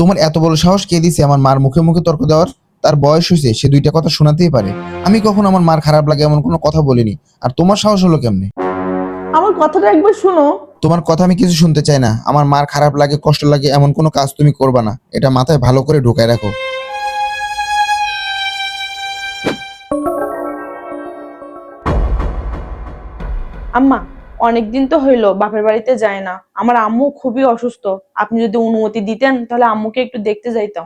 তোমার এত বড় সাহস কে দিছে আমার মার মুখে মুখে তর্ক দেওয়ার? তার বয়স হয়েছে, সে দুইটা কথা শোনাতেই পারে। আমি কখনো আমার মার খারাপ লাগে এমন কোনো কথা বলিনি। আর তোমার সাহস হলো কেমনে? আমার কথাটা একবার শুনো। তোমার কথা আমি কিছু শুনতে চাই না। আমার মার খারাপ লাগে, কষ্ট লাগে এমন কোনো কাজ তুমি করবা না, এটা মাথায় ভালো করে ঢুকায় রাখো। আম্মা, অনেকদিন তো হইলো বাপের বাড়িতে যায় না। আমার আম্মু খুবই অসুস্থ। আপনি যদি অনুমতি দিতেন তাহলে আম্মুকে একটু দেখতে যাইতাম।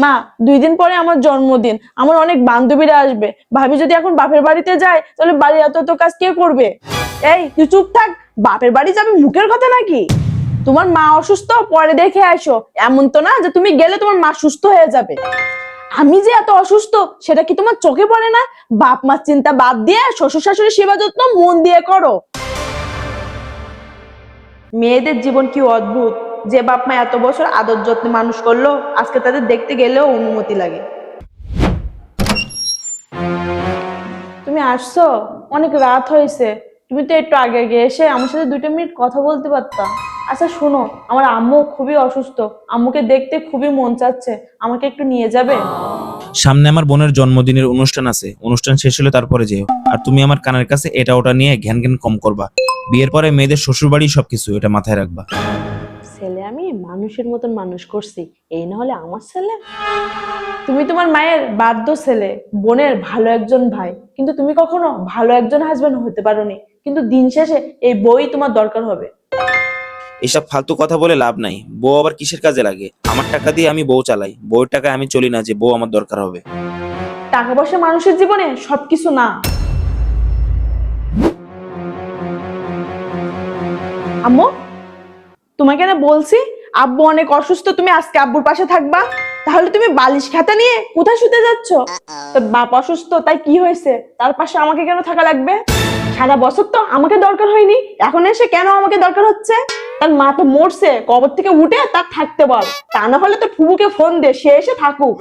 মা, 2 দিন পরে আমার জন্মদিন, আমার অনেক বান্ধবীরা আসবে। ভাবি যদি এখন বাপের বাড়িতে যায় তাহলে বাড়ির এত কাজ কে করবে? এই তুই চুপ থাক। বাপের বাড়ি যাবে মুখের কথা নাকি? তোমার মা অসুস্থ, পরে দেখে আসো। এমন তো না যে তুমি গেলে তোমার মা সুস্থ হয়ে যাবে। আমি যে এত অসুস্থ সেটা কি তোমার চোখে পড়ে না? বাপ মার চিন্তা বাদ দিয়ে শ্বশুর শাশুড়ির সেবা যত্ন মন দিয়ে করো। মেয়েদের জীবন কি অদ্ভুত! যে বাপ মা এত বছর আদর যত্নে মানুষ করলো, আজকে তাদের দেখতে গেলেও অনুমতি লাগে। তুমি আসছো? অনেক রাত হয়েছে। তুমি তো একটু আগে আগে এসে আমার সাথে 2 মিনিট কথা বলতে পারতা। আচ্ছা শোনো, আমার আম্মু খুবই অসুস্থ। আম্মুকে দেখতে খুবই মন চাচ্ছে। আমাকে একটু নিয়ে যাবে? সামনে আমার বোনের জন্মদিনের অনুষ্ঠান আছে, অনুষ্ঠান শেষ হলে তারপরে যেও। আর তুমি আমার কানের কাছে এটা ওটা নিয়ে ঘ্যান ঘ্যান কম করবা। বিয়ের পরে মেয়েদের শ্বশুর বাড়ি সবকিছু, এটা মাথায় রাখবা। ছেলে আমি মানুষের মতন মানুষ করছি, এই না হলে আমার ছেলে। তুমি তোমার মায়ের বাধ্য ছেলে, বোনের ভালো একজন ভাই, কিন্তু তুমি কখনো ভালো একজন হাজবেন্ড হতে পারোনি। কিন্তু দিন শেষে এই বই তোমার দরকার হবে। এসব ফালতু কথা বলে লাভ নাই। বউ আবার কিসের কাজে লাগে? আমার টাকা দিয়ে আমি বউ চালাই, বউয়ের টাকায় আমি চলি না যে বউ আমার দরকার হবে। টাকা পয়সা মানুষের জীবনে সবকিছু না। আম্মু, তোমাকে না বলছি আব্বু অনেক অসুস্থ, তুমি আজকে আব্বুর পাশে থাকবা। তাহলে তুমি বালিশ খাতা নিয়ে কোথায় শুতে যাচ্ছ? তোর বাপ অসুস্থ, তাই কি হয়েছে? তার পাশে আমাকে কেন থাকা লাগবে? সারা বছর তো আমাকে দরকার হয়নি, এখন এসে কেন আমাকে দরকার হচ্ছে? তার মা তো মরছে, কবর থেকে উঠে তার থাকতে বল। তা না হলে তো ফুবুকে ফোন দে, সে এসে থাকুক।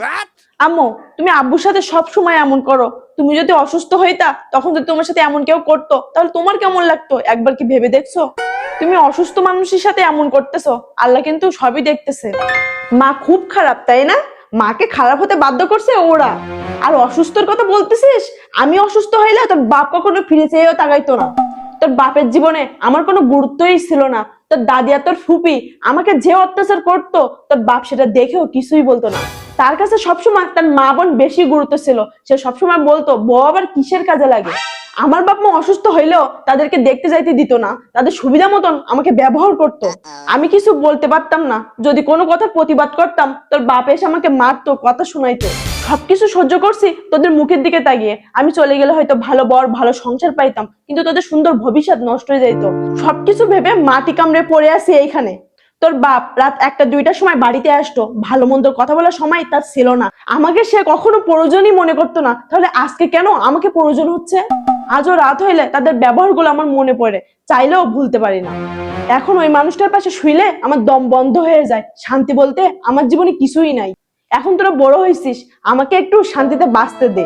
আম্মু, তুমি আব্বুর সাথে সব সময় এমন করো। তুমি যদি অসুস্থ হইতা, তখন যদি তোমার সাথে এমন কেউ করতো তাহলে তোমার কেমন লাগতো একবার কি ভেবে দেখছো? তুমি অসুস্থ মানুষের সাথে এমন করতেছো, আল্লাহ কিন্তু সবই দেখতেছে। মা খুব খারাপ, তাই না? মাকে খারাপ হতে বাধ্য করছে ওরা। আর অসুস্থর কথা বলতেছিস? আমি অসুস্থ হইলে তোর বাপ কখনো ফিরে চেয়েও তাকাইতো না। তোর বাপের জীবনে আমার কোনো গুরুত্বই ছিল না। তোর দাদি আর তোর ফুপি আমাকে যে অত্যাচার করতো, তোর বাপ সেটা দেখেও কিছুই বলতো না। তার কাছে সবসময় তার মা বোন বেশি গুরুত্ব ছিল। সে সবসময় বলতো বউ আবার কিসের কাজে লাগে। আমার বাপ মা অসুস্থ হইলেও তাদেরকে দেখতে যাইতে দিত না, তাদের সুবিধা মতন আমাকে ব্যবহার করতো। আমি কিছু বলতে পারতাম না। যদি কোনো কথা প্রতিবাদ করতাম, তোর বাপ এসে আমাকে মারতো, কথা শোনাইতো। সবকিছু সহ্য করছি তোদের মুখের দিকে তাকিয়ে। আমি চলে গেলে হয়তো ভালো বর, ভালো সংসার পাইতাম, কিন্তু তোদের সুন্দর ভবিষ্যৎ নষ্ট হয়ে যাইতো। সবকিছু ভেবে মাটি কামড়ে পড়ে আছি এইখানে। তোর বাপ রাত 1টা 2টার সময় বাড়িতে আসতো, ভালো মন্দ কথা বলার সময় তার ছিল না। আমাকে সে কখনো প্রয়োজনই মনে করতো না, তাহলে আজকে কেন আমাকে প্রয়োজন হচ্ছে? আজও রাত হইলে তাদের ব্যবহারগুলো আমার মনে পড়ে, চাইলেও ভুলতে পারি না। এখন ওই মানুষটার পাশে শুইলে আমার দম বন্ধ হয়ে যায়। শান্তি বলতে আমার জীবনে কিছুই নাই। এখন তোরা বড় হয়েছিস, আমাকে একটু শান্তিতে বাঁচতে দে।